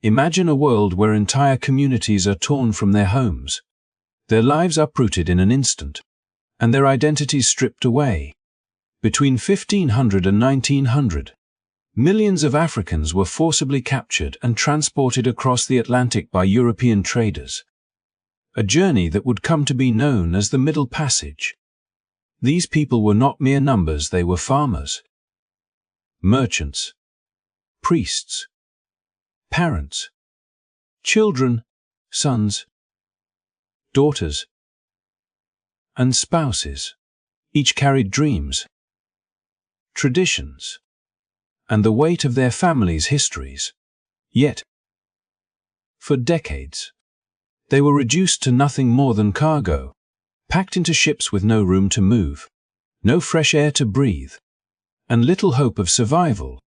Imagine a world where entire communities are torn from their homes, their lives uprooted in an instant, and their identities stripped away. Between 1500 and 1900, millions of Africans were forcibly captured and transported across the Atlantic by European traders, a journey that would come to be known as the Middle Passage. These people were not mere numbers, they were farmers, merchants, priests, parents, children, sons, daughters, and spouses. Each carried dreams, traditions, and the weight of their families' histories. Yet, for decades, they were reduced to nothing more than cargo, packed into ships with no room to move, no fresh air to breathe, and little hope of survival.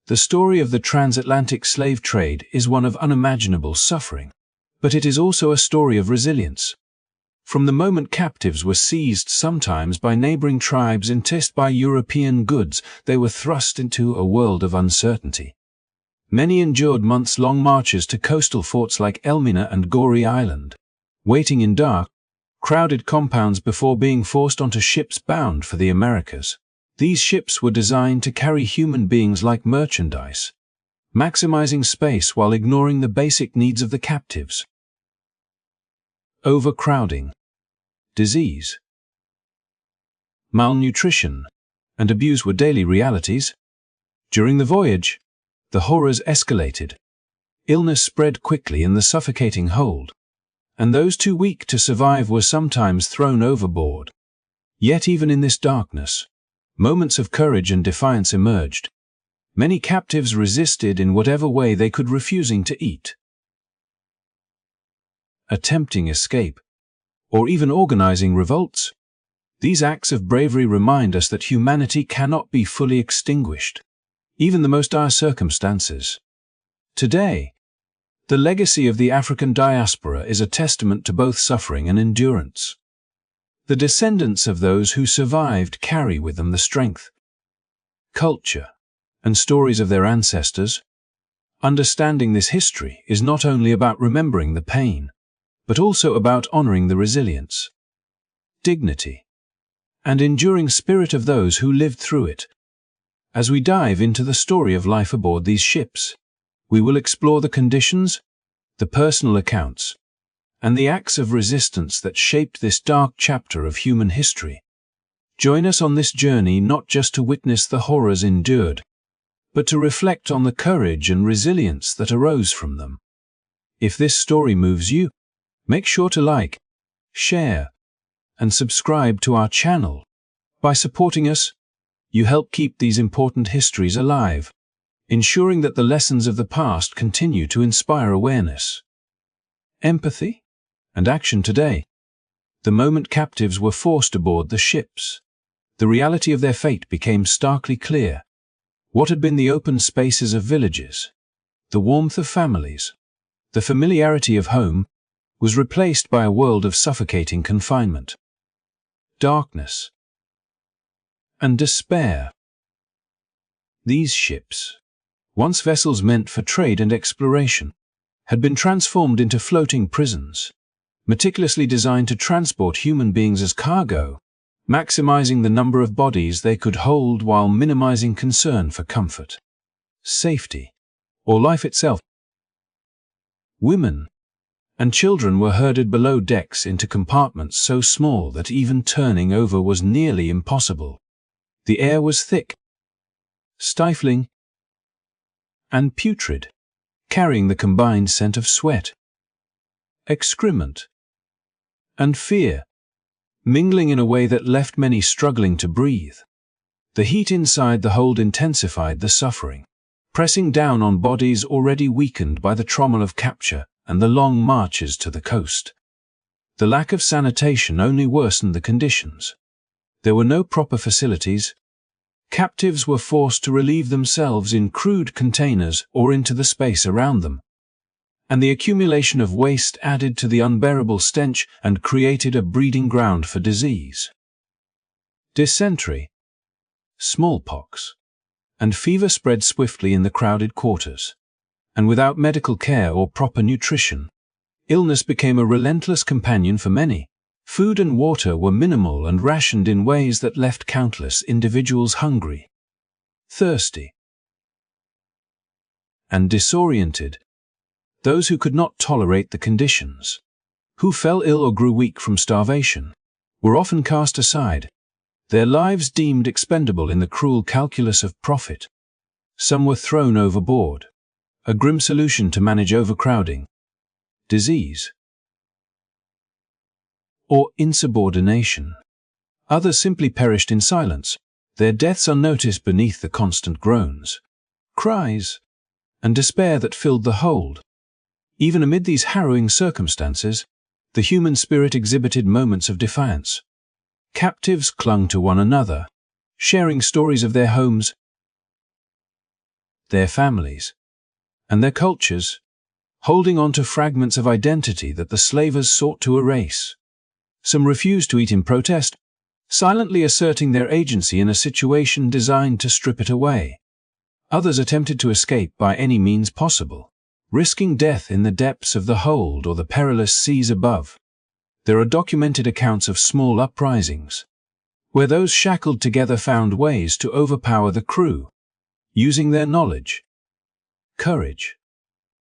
The story of the transatlantic slave trade is one of unimaginable suffering, but it is also a story of resilience. From the moment captives were seized, sometimes by neighboring tribes, enticed by European goods, they were thrust into a world of uncertainty. Many endured months-long marches to coastal forts like Elmina and Goree Island, waiting in dark, crowded compounds before being forced onto ships bound for the Americas. These ships were designed to carry human beings like merchandise, maximizing space while ignoring the basic needs of the captives. Overcrowding, disease, malnutrition, and abuse were daily realities. During the voyage, the horrors escalated. Illness spread quickly in the suffocating hold, and those too weak to survive were sometimes thrown overboard. Yet even in this darkness, moments of courage and defiance emerged. Many captives resisted in whatever way they could, refusing to eat, attempting escape, or even organizing revolts. These acts of bravery remind us that humanity cannot be fully extinguished, even the most dire circumstances. Today, the legacy of the African diaspora is a testament to both suffering and endurance. The descendants of those who survived carry with them the strength, culture, and stories of their ancestors. Understanding this history is not only about remembering the pain, but also about honoring the resilience, dignity, and enduring spirit of those who lived through it. As we dive into the story of life aboard these ships, we will explore the conditions, the personal accounts, and the acts of resistance that shaped this dark chapter of human history. Join us on this journey not just to witness the horrors endured, but to reflect on the courage and resilience that arose from them. If this story moves you, make sure to like, share, and subscribe to our channel. By supporting us, you help keep these important histories alive, ensuring that the lessons of the past continue to inspire awareness, empathy, and action today. The moment captives were forced aboard the ships, the reality of their fate became starkly clear. What had been the open spaces of villages, the warmth of families, the familiarity of home, was replaced by a world of suffocating confinement, darkness, and despair. These ships, once vessels meant for trade and exploration, had been transformed into floating prisons, meticulously designed to transport human beings as cargo, maximizing the number of bodies they could hold while minimizing concern for comfort, safety, or life itself. Women and children were herded below decks into compartments so small that even turning over was nearly impossible. The air was thick, stifling, and putrid, carrying the combined scent of sweat, excrement, and fear, mingling in a way that left many struggling to breathe. The heat inside the hold intensified the suffering, pressing down on bodies already weakened by the trauma of capture and the long marches to the coast. The lack of sanitation only worsened the conditions. There were no proper facilities. Captives were forced to relieve themselves in crude containers or into the space around them, and the accumulation of waste added to the unbearable stench and created a breeding ground for disease. Dysentery, smallpox, and fever spread swiftly in the crowded quarters, and without medical care or proper nutrition, illness became a relentless companion for many. Food and water were minimal and rationed in ways that left countless individuals hungry, thirsty, and disoriented. Those who could not tolerate the conditions, who fell ill or grew weak from starvation, were often cast aside, their lives deemed expendable in the cruel calculus of profit. Some were thrown overboard, a grim solution to manage overcrowding, disease, or insubordination. Others simply perished in silence, their deaths unnoticed beneath the constant groans, cries, and despair that filled the hold. Even amid these harrowing circumstances, the human spirit exhibited moments of defiance. Captives clung to one another, sharing stories of their homes, their families, and their cultures, holding on to fragments of identity that the slavers sought to erase. Some refused to eat in protest, silently asserting their agency in a situation designed to strip it away. Others attempted to escape by any means possible, risking death in the depths of the hold or the perilous seas above. There are documented accounts of small uprisings, where those shackled together found ways to overpower the crew, using their knowledge, courage,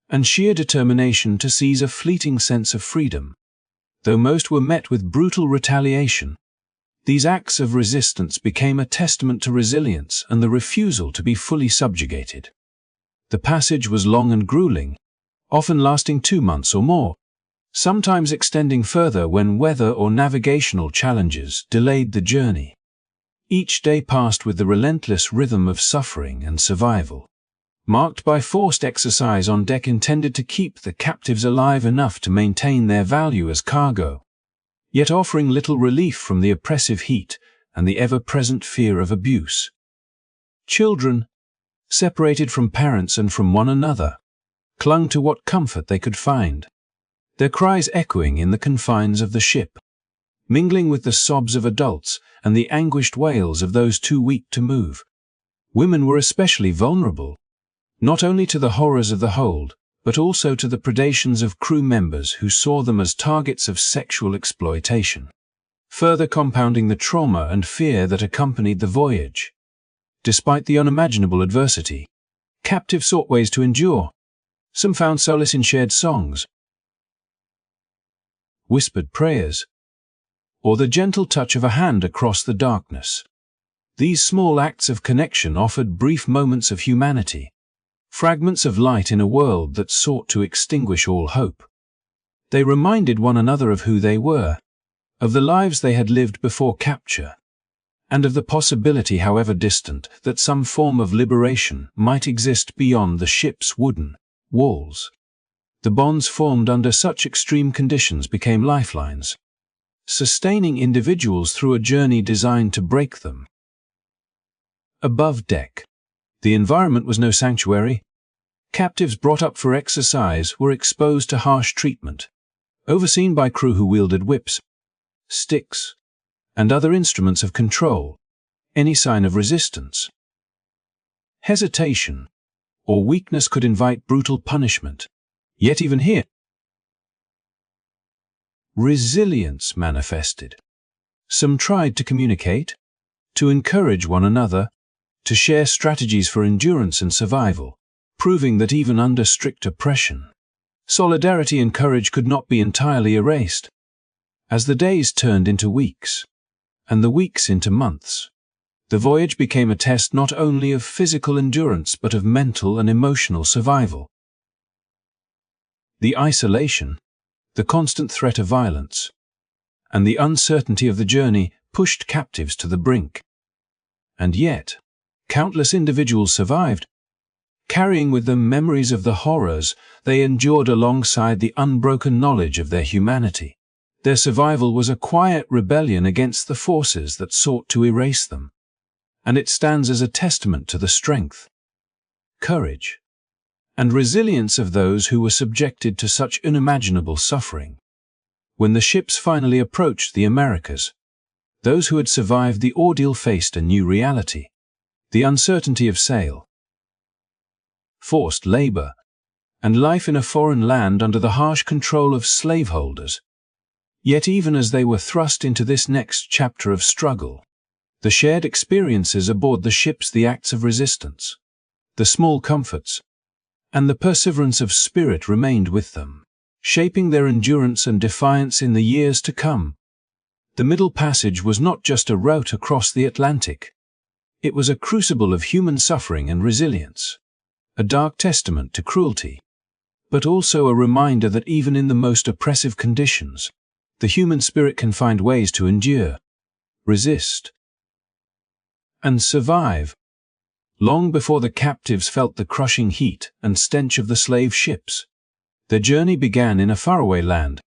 and sheer determination to seize a fleeting sense of freedom. Though most were met with brutal retaliation, these acts of resistance became a testament to resilience and the refusal to be fully subjugated. The passage was long and grueling, often lasting 2 months or more, sometimes extending further when weather or navigational challenges delayed the journey. Each day passed with the relentless rhythm of suffering and survival, marked by forced exercise on deck intended to keep the captives alive enough to maintain their value as cargo, yet offering little relief from the oppressive heat and the ever-present fear of abuse. Children, separated from parents and from one another, clung to what comfort they could find, their cries echoing in the confines of the ship, mingling with the sobs of adults and the anguished wails of those too weak to move. Women were especially vulnerable, not only to the horrors of the hold, but also to the predations of crew members who saw them as targets of sexual exploitation, further compounding the trauma and fear that accompanied the voyage. Despite the unimaginable adversity, captives sought ways to endure. Some found solace in shared songs, whispered prayers, or the gentle touch of a hand across the darkness. These small acts of connection offered brief moments of humanity, fragments of light in a world that sought to extinguish all hope. They reminded one another of who they were, of the lives they had lived before capture, and of the possibility, however distant, that some form of liberation might exist beyond the ship's wooden walls. The bonds formed under such extreme conditions became lifelines, sustaining individuals through a journey designed to break them. Above deck, the environment was no sanctuary. Captives brought up for exercise were exposed to harsh treatment, overseen by crew who wielded whips, sticks, and other instruments of control. Any sign of resistance, hesitation, or weakness could invite brutal punishment. Yet even here, resilience manifested. Some tried to communicate, to encourage one another, to share strategies for endurance and survival, proving that even under strict oppression, solidarity and courage could not be entirely erased. As the days turned into weeks, and the weeks into months, the voyage became a test not only of physical endurance but of mental and emotional survival. The isolation, the constant threat of violence, and the uncertainty of the journey pushed captives to the brink. And yet, countless individuals survived, carrying with them memories of the horrors they endured alongside the unbroken knowledge of their humanity. Their survival was a quiet rebellion against the forces that sought to erase them, and it stands as a testament to the strength, courage, and resilience of those who were subjected to such unimaginable suffering. When the ships finally approached the Americas, those who had survived the ordeal faced a new reality: the uncertainty of sail, forced labor, and life in a foreign land under the harsh control of slaveholders. Yet even as they were thrust into this next chapter of struggle, the shared experiences aboard the ships, the acts of resistance, the small comforts, and the perseverance of spirit remained with them, shaping their endurance and defiance in the years to come. The Middle Passage was not just a route across the Atlantic. It was a crucible of human suffering and resilience, a dark testament to cruelty, but also a reminder that even in the most oppressive conditions, the human spirit can find ways to endure, resist, and survive. Long before the captives felt the crushing heat and stench of the slave ships, their journey began in a faraway land,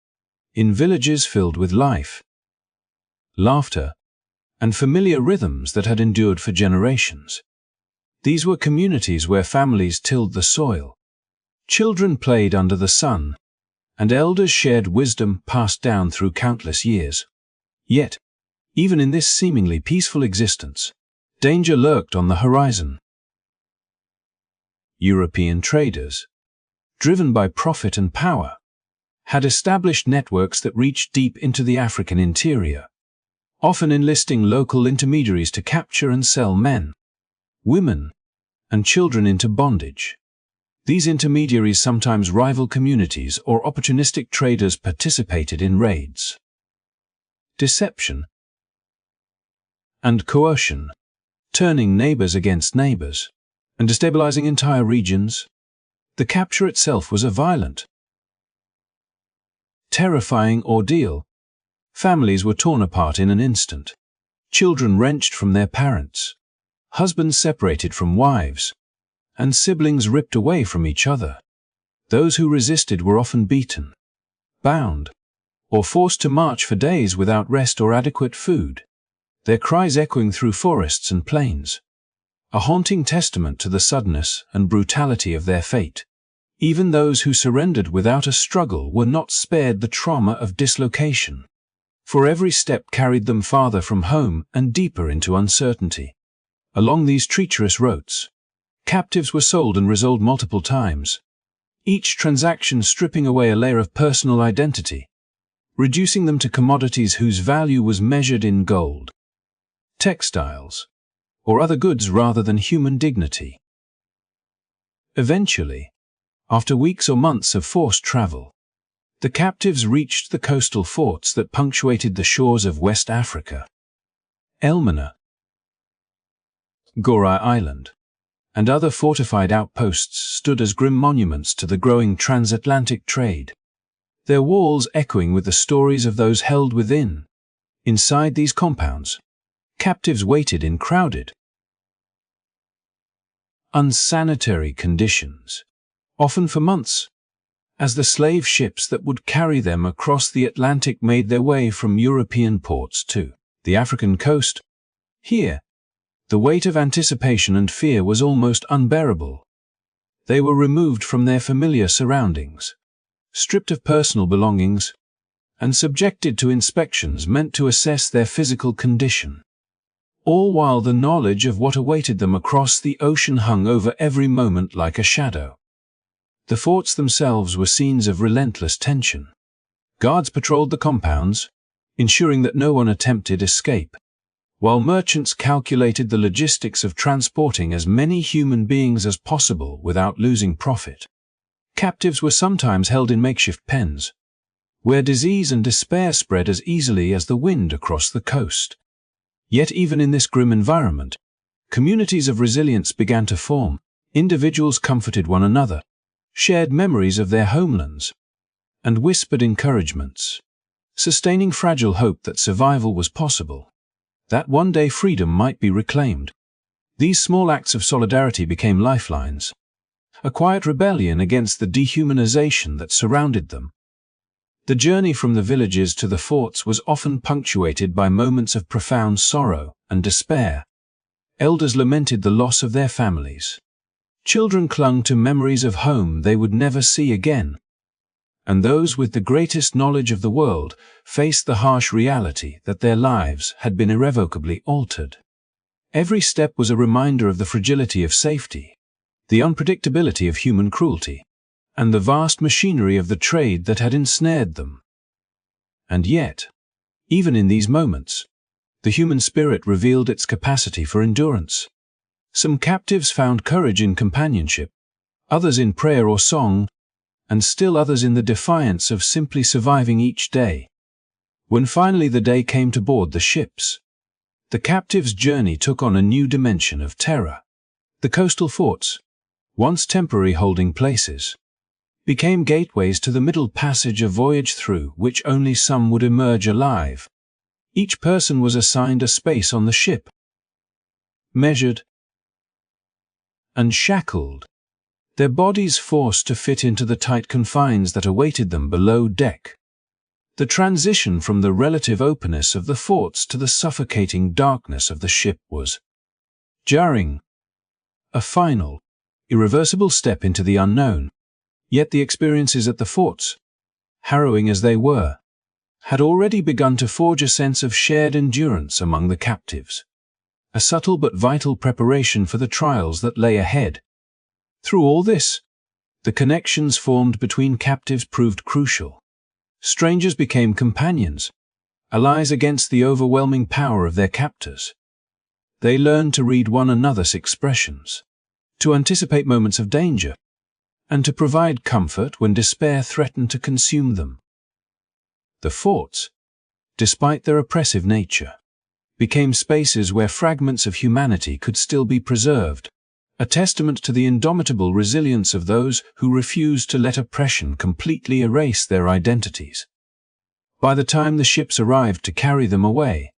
in villages filled with life, laughter, and familiar rhythms that had endured for generations. These were communities where families tilled the soil, children played under the sun, and elders shared wisdom passed down through countless years. Yet, even in this seemingly peaceful existence, danger lurked on the horizon. European traders, driven by profit and power, had established networks that reached deep into the African interior, often enlisting local intermediaries to capture and sell men, women, and children into bondage. These intermediaries sometimes rival communities, or opportunistic traders participated in raids, deception, and coercion, turning neighbors against neighbors, and destabilizing entire regions. The capture itself was a violent, terrifying ordeal. Families were torn apart in an instant, children wrenched from their parents, husbands separated from wives, and siblings ripped away from each other. Those who resisted were often beaten, bound, or forced to march for days without rest or adequate food, their cries echoing through forests and plains, a haunting testament to the suddenness and brutality of their fate. Even those who surrendered without a struggle were not spared the trauma of dislocation, for every step carried them farther from home and deeper into uncertainty. Along these treacherous routes, captives were sold and resold multiple times, each transaction stripping away a layer of personal identity, reducing them to commodities whose value was measured in gold, textiles, or other goods rather than human dignity. Eventually, after weeks or months of forced travel, the captives reached the coastal forts that punctuated the shores of West Africa. Elmina, Gorai Island, and other fortified outposts stood as grim monuments to the growing transatlantic trade, their walls echoing with the stories of those held within. Inside these compounds, captives waited in crowded, unsanitary conditions, often for months, as the slave ships that would carry them across the Atlantic made their way from European ports to the African coast. Here, the weight of anticipation and fear was almost unbearable. They were removed from their familiar surroundings, stripped of personal belongings, and subjected to inspections meant to assess their physical condition, all while the knowledge of what awaited them across the ocean hung over every moment like a shadow. The forts themselves were scenes of relentless tension. Guards patrolled the compounds, ensuring that no one attempted escape, while merchants calculated the logistics of transporting as many human beings as possible without losing profit. Captives were sometimes held in makeshift pens, where disease and despair spread as easily as the wind across the coast. Yet even in this grim environment, communities of resilience began to form. Individuals comforted one another, shared memories of their homelands, and whispered encouragements, sustaining fragile hope that survival was possible, that one day freedom might be reclaimed. These small acts of solidarity became lifelines, a quiet rebellion against the dehumanization that surrounded them. The journey from the villages to the forts was often punctuated by moments of profound sorrow and despair. Elders lamented the loss of their families. Children clung to memories of home they would never see again. And those with the greatest knowledge of the world faced the harsh reality that their lives had been irrevocably altered. Every step was a reminder of the fragility of safety, the unpredictability of human cruelty, and the vast machinery of the trade that had ensnared them. And yet, even in these moments, the human spirit revealed its capacity for endurance. Some captives found courage in companionship, others in prayer or song, and still others in the defiance of simply surviving each day. When finally the day came to board the ships, the captives' journey took on a new dimension of terror. The coastal forts, once temporary holding places, became gateways to the middle passage, a voyage through which only some would emerge alive. Each person was assigned a space on the ship, measured and shackled, their bodies forced to fit into the tight confines that awaited them below deck. The transition from the relative openness of the forts to the suffocating darkness of the ship was jarring, a final, irreversible step into the unknown. Yet the experiences at the forts, harrowing as they were, had already begun to forge a sense of shared endurance among the captives, a subtle but vital preparation for the trials that lay ahead. Through all this, the connections formed between captives proved crucial. Strangers became companions, allies against the overwhelming power of their captors. They learned to read one another's expressions, to anticipate moments of danger, and to provide comfort when despair threatened to consume them. The forts, despite their oppressive nature, became spaces where fragments of humanity could still be preserved, a testament to the indomitable resilience of those who refused to let oppression completely erase their identities. By the time the ships arrived to carry them away,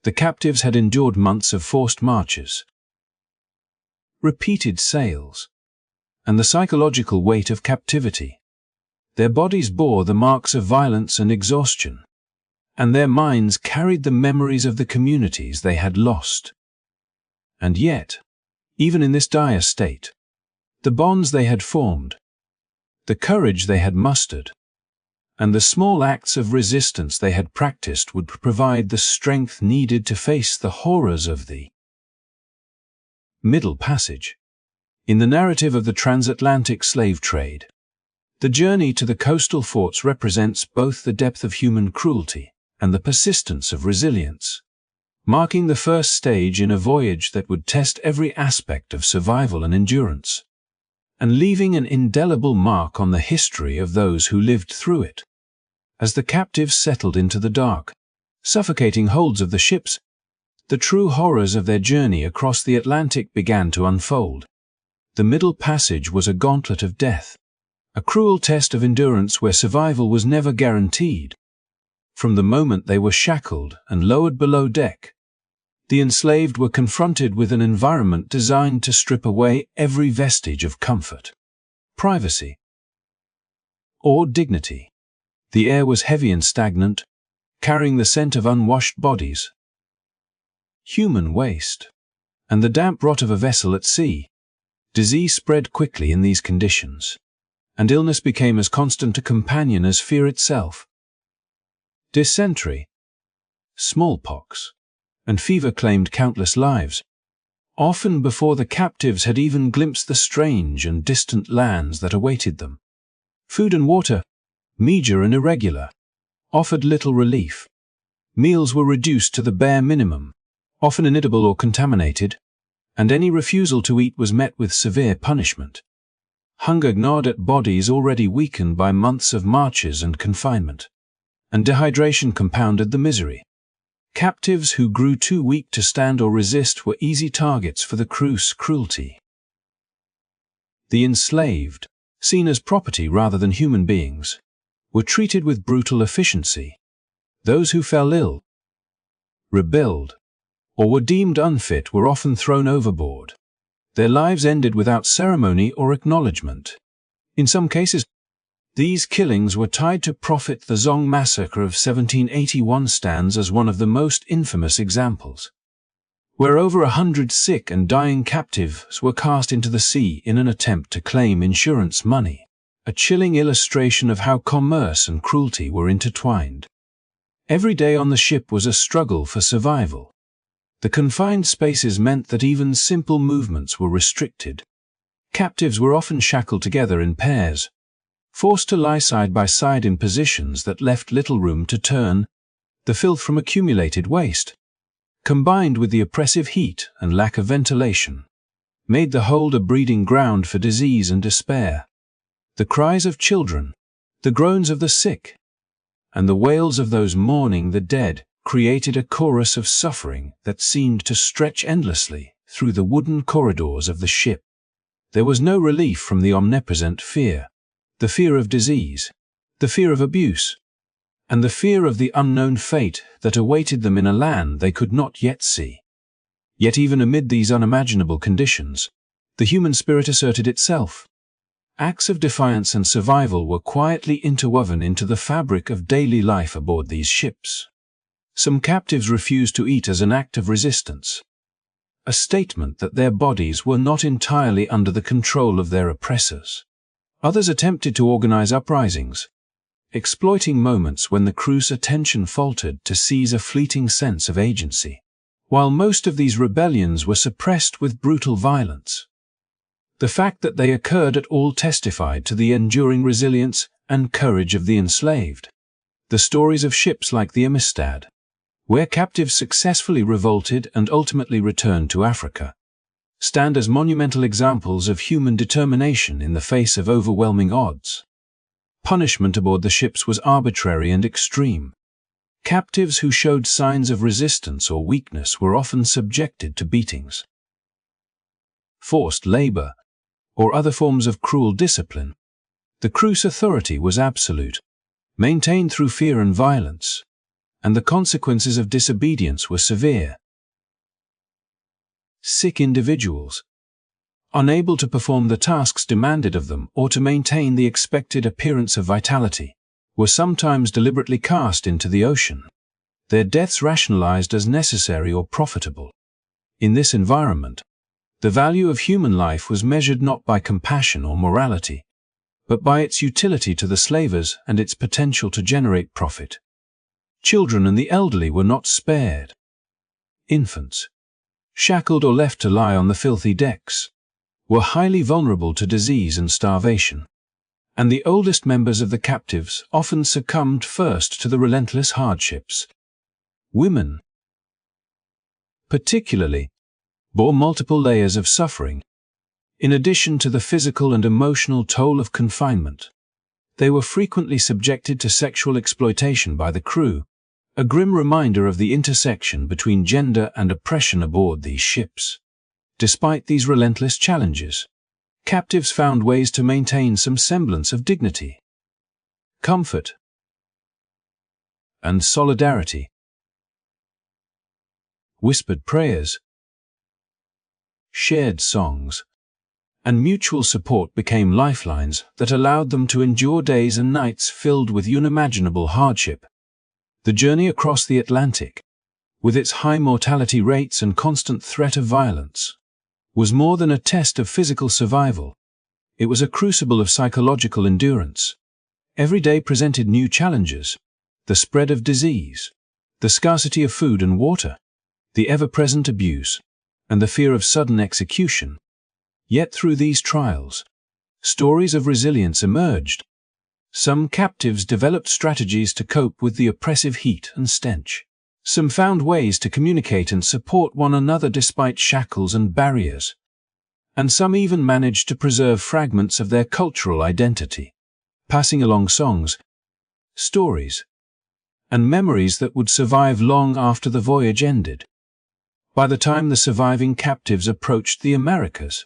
the captives had endured months of forced marches, repeated sails, and the psychological weight of captivity. Their bodies bore the marks of violence and exhaustion, and their minds carried the memories of the communities they had lost. And yet, even in this dire state, the bonds they had formed, the courage they had mustered, and the small acts of resistance they had practiced would provide the strength needed to face the horrors of the Middle Passage. In the narrative of the transatlantic slave trade, the journey to the coastal forts represents both the depth of human cruelty and the persistence of resilience, marking the first stage in a voyage that would test every aspect of survival and endurance, and leaving an indelible mark on the history of those who lived through it. As the captives settled into the dark, suffocating holds of the ships, the true horrors of their journey across the Atlantic began to unfold. The Middle Passage was a gauntlet of death, a cruel test of endurance where survival was never guaranteed. From the moment they were shackled and lowered below deck, the enslaved were confronted with an environment designed to strip away every vestige of comfort, privacy, or dignity. The air was heavy and stagnant, carrying the scent of unwashed bodies, human waste, and the damp rot of a vessel at sea. Disease spread quickly in these conditions, and illness became as constant a companion as fear itself. Dysentery, smallpox, and fever claimed countless lives, often before the captives had even glimpsed the strange and distant lands that awaited them. Food and water, meager and irregular, offered little relief. Meals were reduced to the bare minimum, often inedible or contaminated, and any refusal to eat was met with severe punishment. Hunger gnawed at bodies already weakened by months of marches and confinement, and dehydration compounded the misery. Captives who grew too weak to stand or resist were easy targets for the crew's cruelty. The enslaved, seen as property rather than human beings, were treated with brutal efficiency. Those who fell ill, rebelled, or were deemed unfit were often thrown overboard. Their lives ended without ceremony or acknowledgement. In some cases, these killings were tied to profit. The Zong massacre of 1781 stands as one of the most infamous examples, where over 100 sick and dying captives were cast into the sea in an attempt to claim insurance money, a chilling illustration of how commerce and cruelty were intertwined. Every day on the ship was a struggle for survival. The confined spaces meant that even simple movements were restricted. Captives were often shackled together in pairs, forced to lie side by side in positions that left little room to turn. The filth from accumulated waste, combined with the oppressive heat and lack of ventilation, made the hold a breeding ground for disease and despair. The cries of children, the groans of the sick, and the wails of those mourning the dead created a chorus of suffering that seemed to stretch endlessly through the wooden corridors of the ship. There was no relief from the omnipresent fear, the fear of disease, the fear of abuse, and the fear of the unknown fate that awaited them in a land they could not yet see. Yet even amid these unimaginable conditions, the human spirit asserted itself. Acts of defiance and survival were quietly interwoven into the fabric of daily life aboard these ships. Some captives refused to eat as an act of resistance, a statement that their bodies were not entirely under the control of their oppressors. Others attempted to organize uprisings, exploiting moments when the crew's attention faltered to seize a fleeting sense of agency. While most of these rebellions were suppressed with brutal violence, the fact that they occurred at all testified to the enduring resilience and courage of the enslaved. The stories of ships like the Amistad, where captives successfully revolted and ultimately returned to Africa, stand as monumental examples of human determination in the face of overwhelming odds. Punishment aboard the ships was arbitrary and extreme. Captives who showed signs of resistance or weakness were often subjected to beatings. Forced labor, or other forms of cruel discipline. The crew's authority was absolute, maintained through fear and violence, and the consequences of disobedience were severe. Sick individuals, unable to perform the tasks demanded of them or to maintain the expected appearance of vitality, were sometimes deliberately cast into the ocean, their deaths rationalized as necessary or profitable. In this environment, the value of human life was measured not by compassion or morality, but by its utility to the slavers and its potential to generate profit. Children and the elderly were not spared. Infants, shackled or left to lie on the filthy decks, were highly vulnerable to disease and starvation, and the oldest members of the captives often succumbed first to the relentless hardships. Women, particularly, bore multiple layers of suffering. In addition to the physical and emotional toll of confinement, they were frequently subjected to sexual exploitation by the crew, a grim reminder of the intersection between gender and oppression aboard these ships. Despite these relentless challenges, captives found ways to maintain some semblance of dignity, comfort, and solidarity. Whispered prayers, shared songs, and mutual support became lifelines that allowed them to endure days and nights filled with unimaginable hardship. The journey across the Atlantic, with its high mortality rates and constant threat of violence, was more than a test of physical survival. It was a crucible of psychological endurance. Every day presented new challenges: the spread of disease, the scarcity of food and water, the ever-present abuse, and the fear of sudden execution. Yet through these trials, stories of resilience emerged. Some captives developed strategies to cope with the oppressive heat and stench. Some found ways to communicate and support one another despite shackles and barriers. And some even managed to preserve fragments of their cultural identity, passing along songs, stories, and memories that would survive long after the voyage ended. By the time the surviving captives approached the Americas,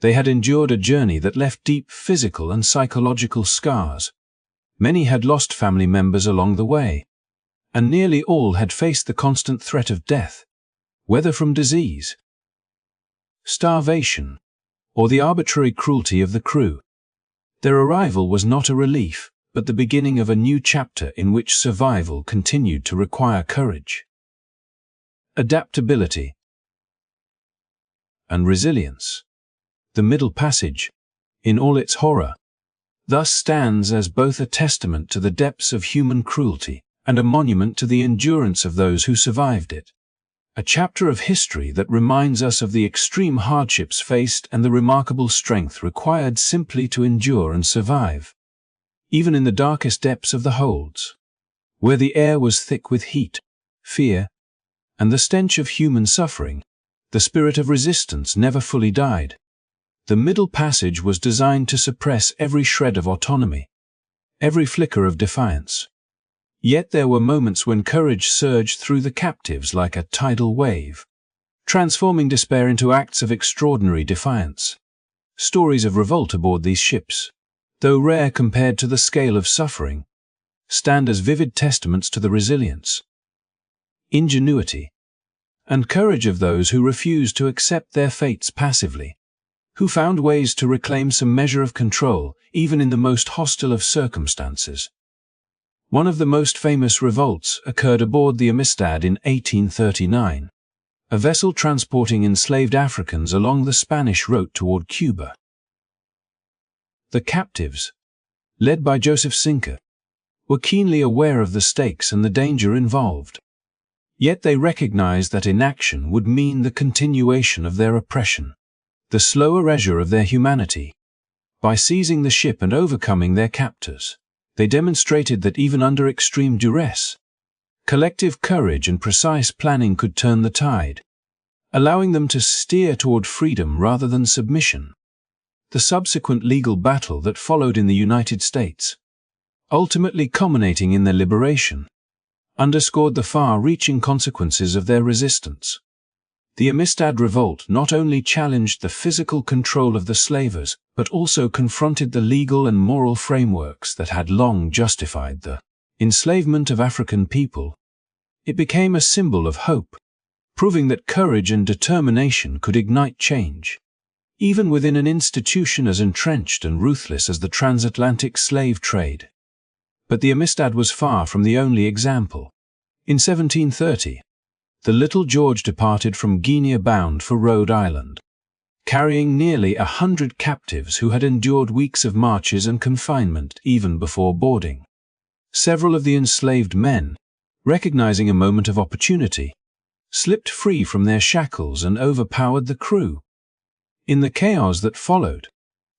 they had endured a journey that left deep physical and psychological scars. Many had lost family members along the way, and nearly all had faced the constant threat of death, whether from disease, starvation, or the arbitrary cruelty of the crew. Their arrival was not a relief, but the beginning of a new chapter in which survival continued to require courage, adaptability, and resilience. The Middle Passage, in all its horror, thus stands as both a testament to the depths of human cruelty and a monument to the endurance of those who survived it. A chapter of history that reminds us of the extreme hardships faced and the remarkable strength required simply to endure and survive. even in the darkest depths of the holds, where the air was thick with heat, fear, and the stench of human suffering, the spirit of resistance never fully died. The Middle Passage was designed to suppress every shred of autonomy, every flicker of defiance. Yet there were moments when courage surged through the captives like a tidal wave, transforming despair into acts of extraordinary defiance. Stories of revolt aboard these ships, though rare compared to the scale of suffering, stand as vivid testaments to the resilience, ingenuity, and courage of those who refused to accept their fates passively, who found ways to reclaim some measure of control even in the most hostile of circumstances. One of the most famous revolts occurred aboard the Amistad in 1839, a vessel transporting enslaved Africans along the Spanish route toward Cuba. The captives, led by Joseph Sinker, were keenly aware of the stakes and the danger involved. Yet they recognized that inaction would mean the continuation of their oppression, the slow erasure of their humanity. By seizing the ship and overcoming their captors, they demonstrated that even under extreme duress, collective courage and precise planning could turn the tide, allowing them to steer toward freedom rather than submission. The subsequent legal battle that followed in the United States, ultimately culminating in their liberation, underscored the far-reaching consequences of their resistance. The Amistad Revolt not only challenged the physical control of the slavers, but also confronted the legal and moral frameworks that had long justified the enslavement of African people. It became a symbol of hope, proving that courage and determination could ignite change, even within an institution as entrenched and ruthless as the transatlantic slave trade. But the Amistad was far from the only example. In 1730, the Little George departed from Guinea bound for Rhode Island, carrying nearly 100 captives who had endured weeks of marches and confinement even before boarding. Several of the enslaved men, recognizing a moment of opportunity, slipped free from their shackles and overpowered the crew. In the chaos that followed,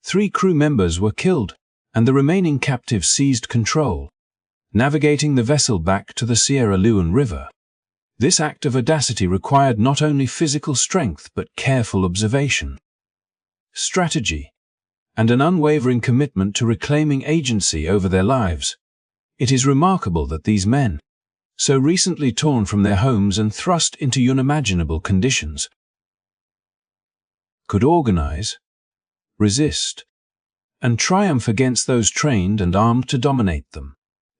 3 crew members were killed, and the remaining captives seized control, navigating the vessel back to the Sierra Leone River. This act of audacity required not only physical strength but careful observation, strategy, and an unwavering commitment to reclaiming agency over their lives. It is remarkable that these men, so recently torn from their homes and thrust into unimaginable conditions, could organize, resist, and triumph against those trained and armed to dominate them.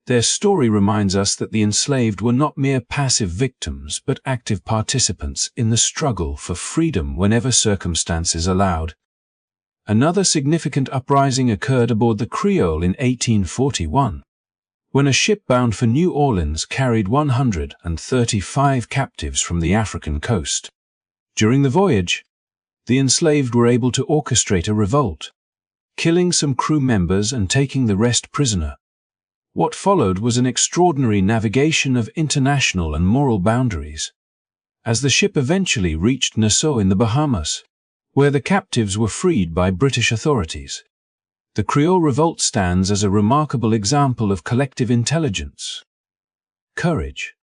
Their story reminds us that the enslaved were not mere passive victims but active participants in the struggle for freedom whenever circumstances allowed. Another significant uprising occurred aboard the Creole in 1841, when a ship bound for New Orleans carried 135 captives from the African coast. During the voyage, the enslaved were able to orchestrate a revolt, killing some crew members and taking the rest prisoner. What followed was an extraordinary navigation of international and moral boundaries, as the ship eventually reached Nassau in the Bahamas, where the captives were freed by British authorities. The Creole Revolt stands as a remarkable example of collective intelligence, courage,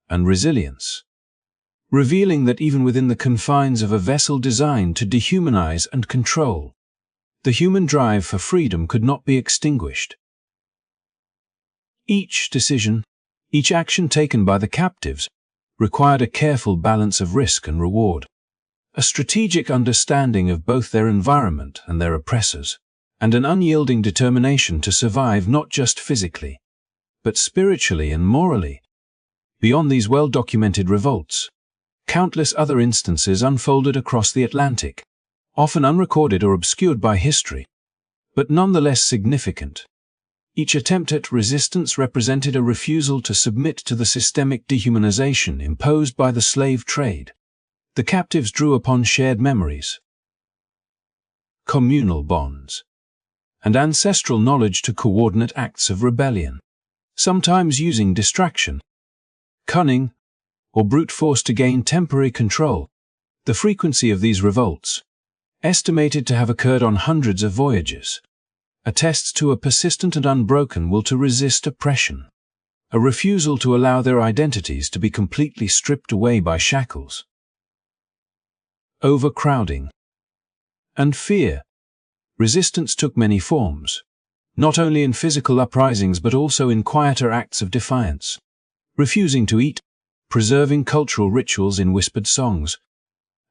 and resilience, revealing that even within the confines of a vessel designed to dehumanize and control, the human drive for freedom could not be extinguished. Each decision, each action taken by the captives, required a careful balance of risk and reward, a strategic understanding of both their environment and their oppressors, and an unyielding determination to survive not just physically, but spiritually and morally. Beyond these well-documented revolts, countless other instances unfolded across the Atlantic, often unrecorded or obscured by history, but nonetheless significant. Each attempt at resistance represented a refusal to submit to the systemic dehumanization imposed by the slave trade. The captives drew upon shared memories, communal bonds, and ancestral knowledge to coordinate acts of rebellion, sometimes using distraction, cunning, or brute force to gain temporary control. The frequency of these revolts, estimated to have occurred on hundreds of voyages, attests to a persistent and unbroken will to resist oppression, a refusal to allow their identities to be completely stripped away by shackles. Overcrowding and fear. Resistance took many forms, not only in physical uprisings but also in quieter acts of defiance. Refusing to eat, preserving cultural rituals in whispered songs,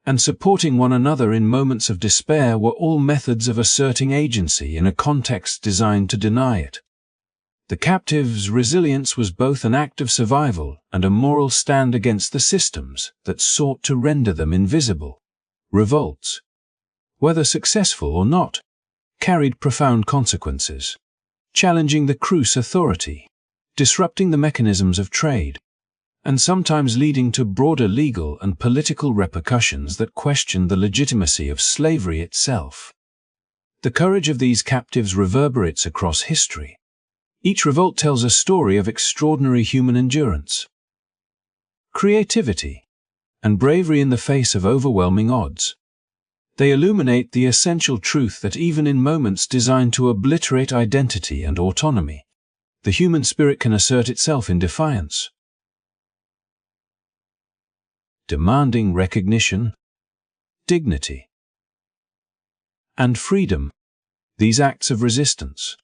and supporting one another in moments of despair were all methods of asserting agency in a context designed to deny it. The captives' resilience was both an act of survival and a moral stand against the systems that sought to render them invisible. Revolts, whether successful or not, carried profound consequences, challenging the Crus authority, disrupting the mechanisms of trade, and sometimes leading to broader legal and political repercussions that questioned the legitimacy of slavery itself. The courage of these captives reverberates across history. Each revolt tells a story of extraordinary human endurance, creativity, and bravery in the face of overwhelming odds. They illuminate the essential truth that even in moments designed to obliterate identity and autonomy, the human spirit can assert itself in defiance. Demanding recognition, dignity, and freedom. These acts of resistance,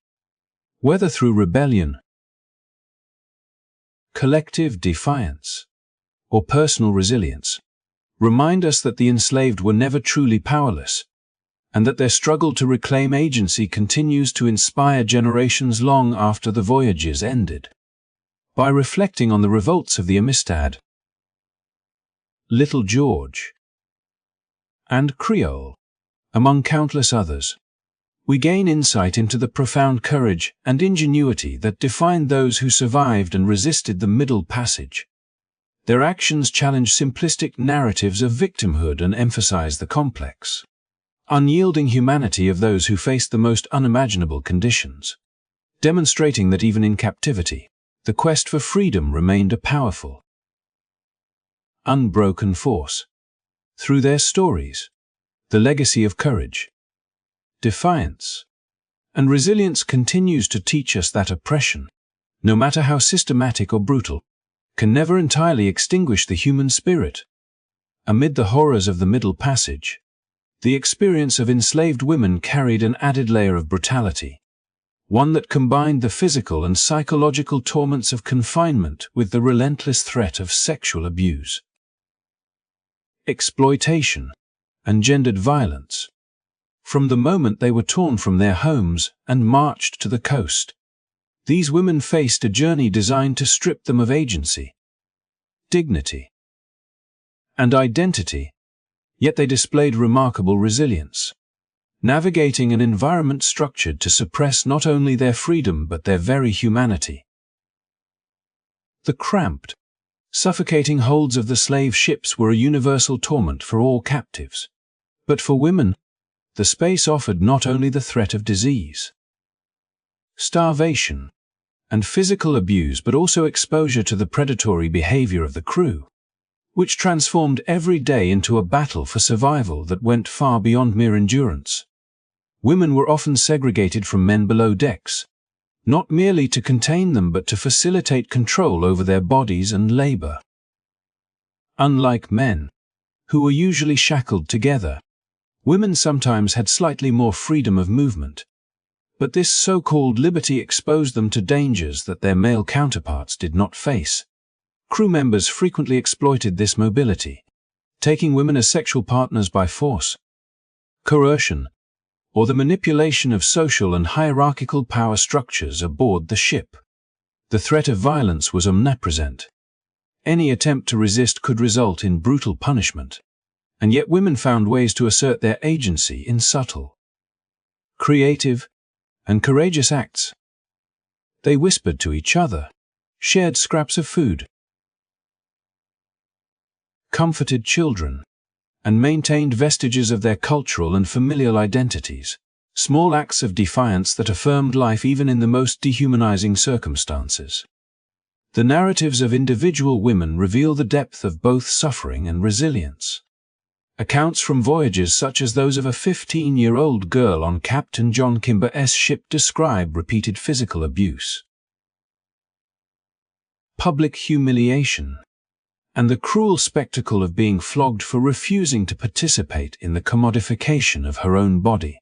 whether through rebellion, collective defiance, or personal resilience, remind us that the enslaved were never truly powerless, and that their struggle to reclaim agency continues to inspire generations long after the voyages ended. By reflecting on the revolts of the Amistad, Little George, and Creole, among countless others, we gain insight into the profound courage and ingenuity that defined those who survived and resisted the Middle Passage. Their actions challenge simplistic narratives of victimhood and emphasize the complex, unyielding humanity of those who faced the most unimaginable conditions, demonstrating that even in captivity, the quest for freedom remained a powerful, unbroken force. Through their stories, the legacy of courage, defiance, and resilience continues to teach us that oppression, no matter how systematic or brutal, can never entirely extinguish the human spirit. Amid the horrors of the Middle Passage, the experience of enslaved women carried an added layer of brutality, one that combined the physical and psychological torments of confinement with the relentless threat of sexual abuse, exploitation, and gendered violence. From the moment they were torn from their homes and marched to the coast, these women faced a journey designed to strip them of agency, dignity, and identity, yet they displayed remarkable resilience, navigating an environment structured to suppress not only their freedom but their very humanity. The cramped, suffocating holds of the slave ships were a universal torment for all captives. But for women, the space offered not only the threat of disease, starvation, and physical abuse but also exposure to the predatory behavior of the crew, which transformed every day into a battle for survival that went far beyond mere endurance. Women were often segregated from men below decks, not merely to contain them but to facilitate control over their bodies and labor. Unlike men, who were usually shackled together, women sometimes had slightly more freedom of movement, but this so-called liberty exposed them to dangers that their male counterparts did not face. Crew members frequently exploited this mobility, taking women as sexual partners by force, coercion, or the manipulation of social and hierarchical power structures aboard the ship. The threat of violence was omnipresent. Any attempt to resist could result in brutal punishment, and yet women found ways to assert their agency in subtle, creative, and courageous acts. They whispered to each other, shared scraps of food, comforted children, and maintained vestiges of their cultural and familial identities, small acts of defiance that affirmed life even in the most dehumanizing circumstances. The narratives of individual women reveal the depth of both suffering and resilience. Accounts from voyages such as those of a 15-year-old girl on Captain John Kimber's ship describe repeated physical abuse, public humiliation, and the cruel spectacle of being flogged for refusing to participate in the commodification of her own body.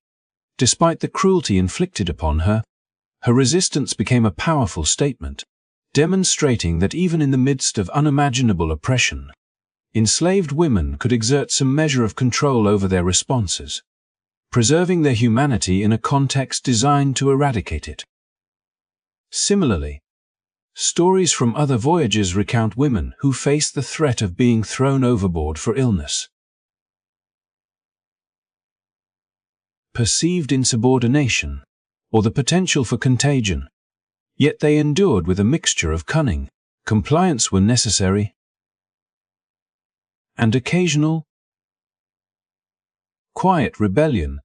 Despite the cruelty inflicted upon her, her resistance became a powerful statement, demonstrating that even in the midst of unimaginable oppression, enslaved women could exert some measure of control over their responses, preserving their humanity in a context designed to eradicate it. Similarly, stories from other voyages recount women who faced the threat of being thrown overboard for illness, perceived insubordination, or the potential for contagion, yet they endured with a mixture of cunning, compliance when necessary, and occasional, quiet rebellion.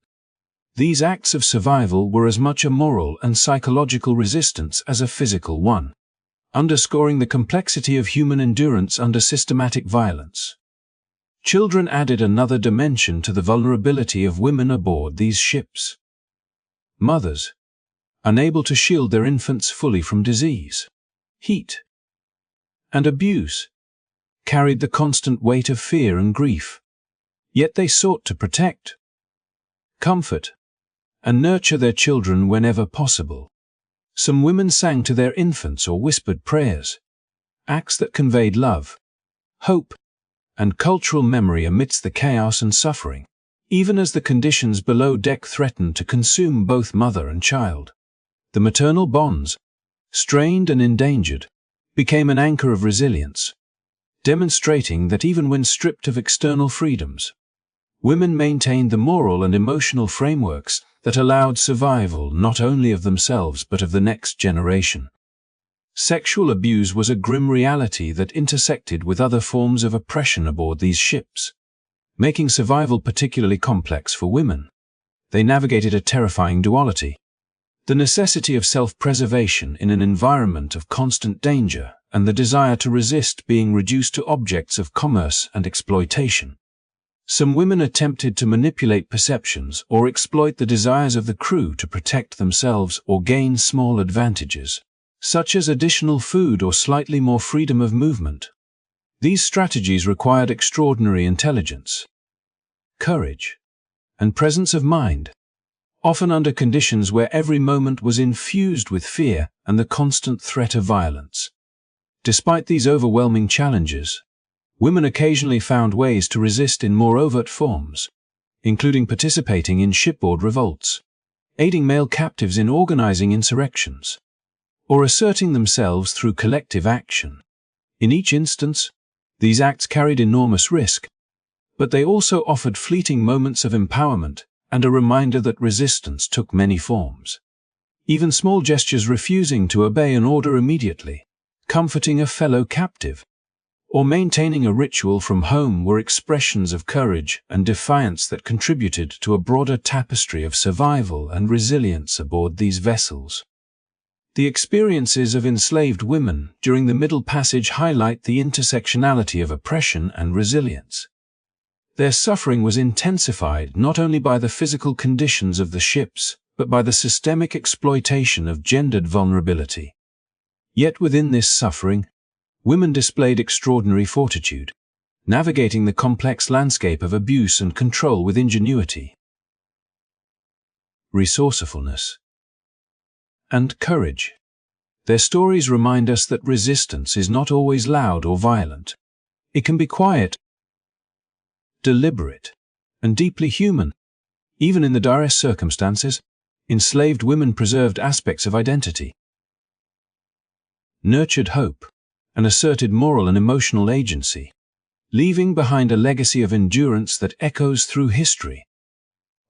These acts of survival were as much a moral and psychological resistance as a physical one, underscoring the complexity of human endurance under systematic violence. Children added another dimension to the vulnerability of women aboard these ships. Mothers, unable to shield their infants fully from disease, heat, and abuse, carried the constant weight of fear and grief. Yet they sought to protect, comfort, and nurture their children whenever possible. Some women sang to their infants or whispered prayers, acts that conveyed love, hope, and cultural memory amidst the chaos and suffering, even as the conditions below deck threatened to consume both mother and child. The maternal bonds, strained and endangered, became an anchor of resilience, demonstrating that even when stripped of external freedoms, women maintained the moral and emotional frameworks that allowed survival not only of themselves but of the next generation. Sexual abuse was a grim reality that intersected with other forms of oppression aboard these ships, making survival particularly complex for women. They navigated a terrifying duality: the necessity of self-preservation in an environment of constant danger, and the desire to resist being reduced to objects of commerce and exploitation. Some women attempted to manipulate perceptions or exploit the desires of the crew to protect themselves or gain small advantages, such as additional food or slightly more freedom of movement. These strategies required extraordinary intelligence, courage, and presence of mind, often under conditions where every moment was infused with fear and the constant threat of violence. Despite these overwhelming challenges, women occasionally found ways to resist in more overt forms, including participating in shipboard revolts, aiding male captives in organizing insurrections, or asserting themselves through collective action. In each instance, these acts carried enormous risk, but they also offered fleeting moments of empowerment and a reminder that resistance took many forms. Even small gestures refusing to obey an order immediately, comforting a fellow captive, or maintaining a ritual from home were expressions of courage and defiance that contributed to a broader tapestry of survival and resilience aboard these vessels. The experiences of enslaved women during the Middle Passage highlight the intersectionality of oppression and resilience. Their suffering was intensified not only by the physical conditions of the ships, but by the systemic exploitation of gendered vulnerability. Yet within this suffering, women displayed extraordinary fortitude, navigating the complex landscape of abuse and control with ingenuity, resourcefulness, and courage. Their stories remind us that resistance is not always loud or violent. It can be quiet, deliberate, and deeply human. Even in the direst circumstances, enslaved women preserved aspects of identity, nurtured hope, and asserted moral and emotional agency, leaving behind a legacy of endurance that echoes through history.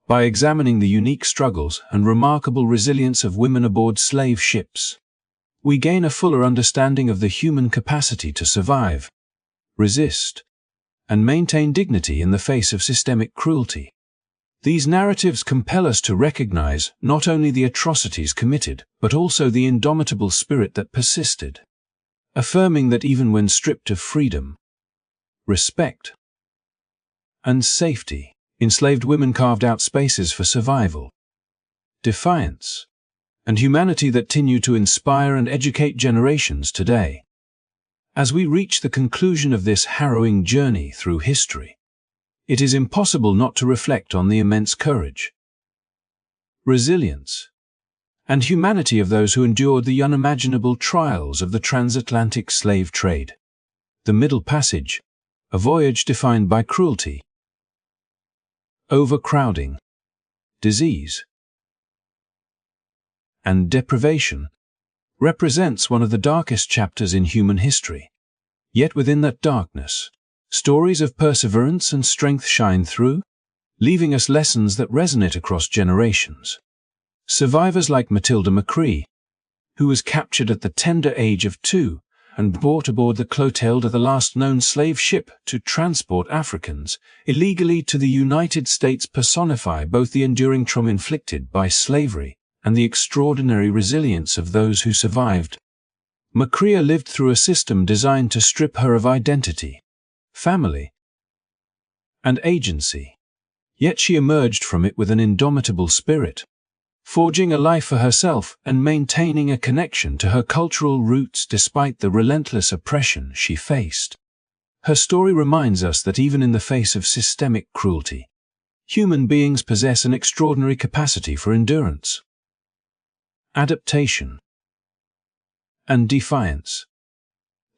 By examining the unique struggles and remarkable resilience of women aboard slave ships, we gain a fuller understanding of the human capacity to survive, resist, and maintain dignity in the face of systemic cruelty. These narratives compel us to recognize not only the atrocities committed, but also the indomitable spirit that persisted, affirming that even when stripped of freedom, respect, and safety. Enslaved women carved out spaces for survival, defiance, and humanity that continue to inspire and educate generations today. As we reach the conclusion of this harrowing journey through history, it is impossible not to reflect on the immense courage, resilience, and humanity of those who endured the unimaginable trials of the transatlantic slave trade. The Middle Passage, a voyage defined by cruelty, overcrowding, disease, and deprivation, represents one of the darkest chapters in human history. Yet within that darkness, stories of perseverance and strength shine through, leaving us lessons that resonate across generations. Survivors like Matilda McCree, who was captured at the tender age of 2 and brought aboard the Clotilde, the last known slave ship to transport Africans illegally to the United States, personify both the enduring trauma inflicted by slavery and the extraordinary resilience of those who survived. McCree lived through a system designed to strip her of identity, family, and agency. Yet she emerged from it with an indomitable spirit, forging a life for herself and maintaining a connection to her cultural roots despite the relentless oppression she faced. Her story reminds us that even in the face of systemic cruelty, human beings possess an extraordinary capacity for endurance, adaptation, and defiance.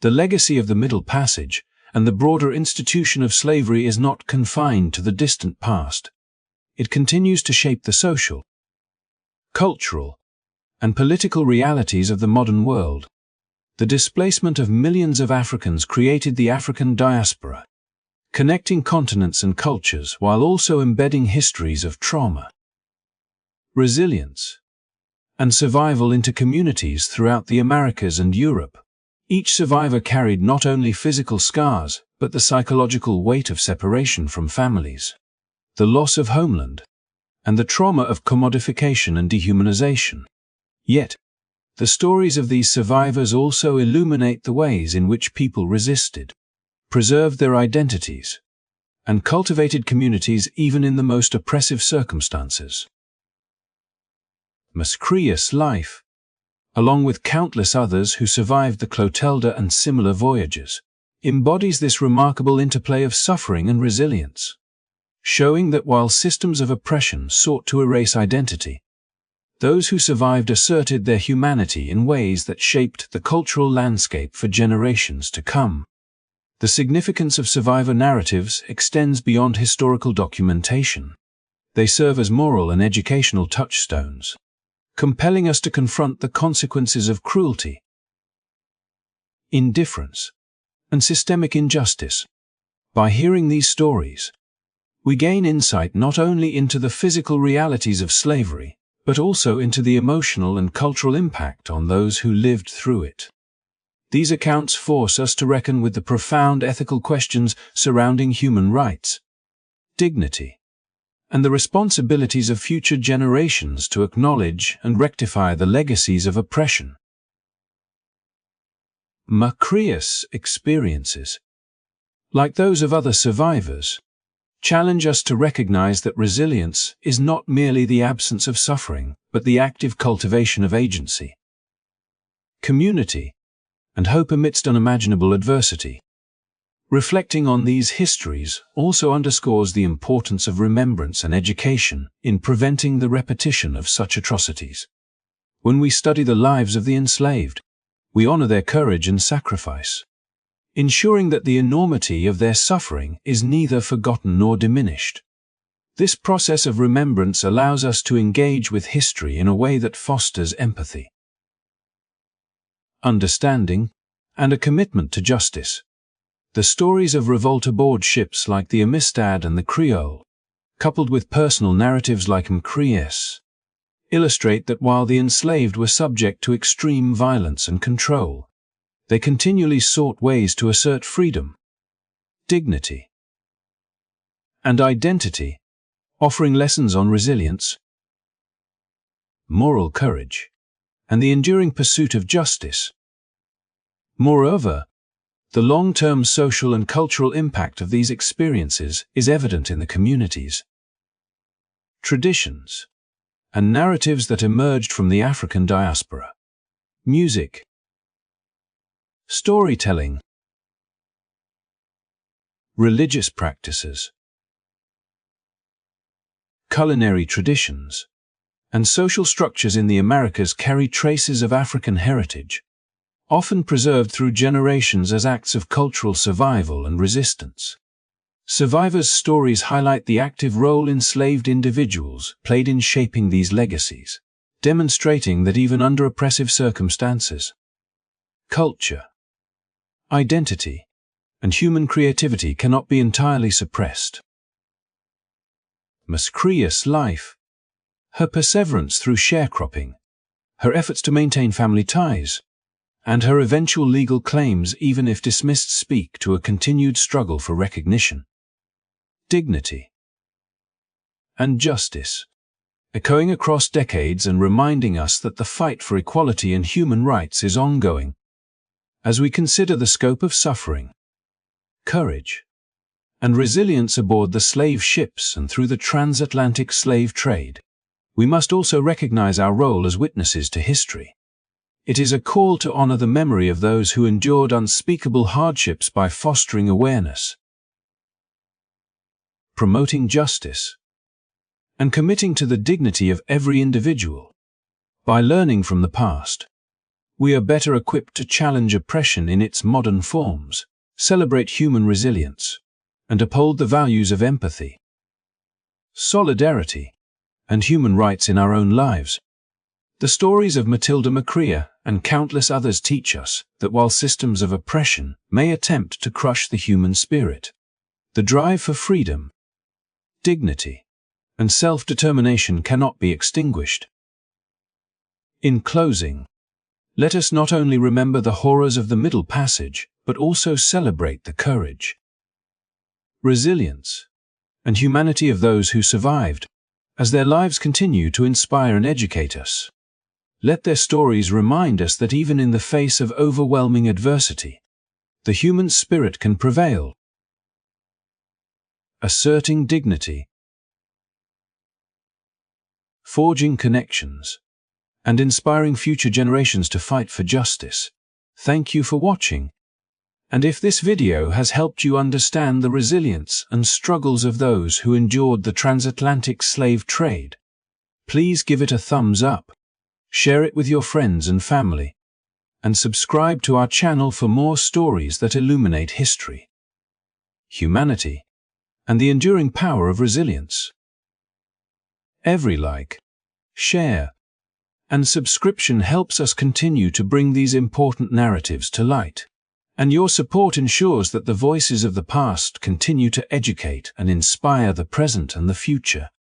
The legacy of the Middle Passage and the broader institution of slavery is not confined to the distant past. It continues to shape the social, cultural, and political realities of the modern world. The displacement of millions of Africans created the African diaspora, connecting continents and cultures while also embedding histories of trauma, resilience, and survival into communities throughout the Americas and Europe. Each survivor carried not only physical scars, but the psychological weight of separation from families, the loss of homeland, and the trauma of commodification and dehumanization. Yet, the stories of these survivors also illuminate the ways in which people resisted, preserved their identities, and cultivated communities even in the most oppressive circumstances. McCree's life, along with countless others who survived the Clotilde and similar voyages, embodies this remarkable interplay of suffering and resilience, showing that while systems of oppression sought to erase identity, those who survived asserted their humanity in ways that shaped the cultural landscape for generations to come. The significance of survivor narratives extends beyond historical documentation. They serve as moral and educational touchstones, compelling us to confront the consequences of cruelty, indifference, and systemic injustice. By hearing these stories, we gain insight not only into the physical realities of slavery, but also into the emotional and cultural impact on those who lived through it. These accounts force us to reckon with the profound ethical questions surrounding human rights, dignity, and the responsibilities of future generations to acknowledge and rectify the legacies of oppression. McCree's experiences, like those of other survivors, challenge us to recognize that resilience is not merely the absence of suffering, but the active cultivation of agency, community, and hope amidst unimaginable adversity. Reflecting on these histories also underscores the importance of remembrance and education in preventing the repetition of such atrocities. When we study the lives of the enslaved, we honor their courage and sacrifice, ensuring that the enormity of their suffering is neither forgotten nor diminished. This process of remembrance allows us to engage with history in a way that fosters empathy, understanding, and a commitment to justice. The stories of revolt aboard ships like the Amistad and the Creole, coupled with personal narratives like McCree's, illustrate that while the enslaved were subject to extreme violence and control, they continually sought ways to assert freedom, dignity, and identity, offering lessons on resilience, moral courage, and the enduring pursuit of justice. Moreover, The long-term social and cultural impact of these experiences is evident in the communities, traditions, and narratives that emerged from the African diaspora. Music, storytelling, religious practices, culinary traditions, and social structures in the Americas carry traces of African heritage, often preserved through generations as acts of cultural survival and resistance. Survivors' stories highlight the active role enslaved individuals played in shaping these legacies, demonstrating that even under oppressive circumstances, culture, identity, and human creativity cannot be entirely suppressed. Muscrea's life, her perseverance through sharecropping, her efforts to maintain family ties, and her eventual legal claims, even if dismissed, speak to a continued struggle for recognition, dignity, and justice, echoing across decades and reminding us that the fight for equality and human rights is ongoing. As we consider the scope of suffering, courage, and resilience aboard the slave ships and through the transatlantic slave trade, we must also recognize our role as witnesses to history. It is a call to honor the memory of those who endured unspeakable hardships by fostering awareness, promoting justice, and committing to the dignity of every individual. By learning from the past, we are better equipped to challenge oppression in its modern forms, celebrate human resilience, and uphold the values of empathy, solidarity, and human rights in our own lives. The stories of Matilda Muscrea and countless others teach us that while systems of oppression may attempt to crush the human spirit, the drive for freedom, dignity, and self-determination cannot be extinguished. In closing, let us not only remember the horrors of the Middle Passage, but also celebrate the courage, resilience, and humanity of those who survived, as their lives continue to inspire and educate us. Let their stories remind us that even in the face of overwhelming adversity, the human spirit can prevail, asserting dignity, forging connections, and inspiring future generations to fight for justice. Thank you for watching. And if this video has helped you understand the resilience and struggles of those who endured the transatlantic slave trade, please give it a thumbs up, share it with your friends and family, and subscribe to our channel for more stories that illuminate history, humanity, and the enduring power of resilience. Every like, share, and subscription helps us continue to bring these important narratives to light. And your support ensures that the voices of the past continue to educate and inspire the present and the future.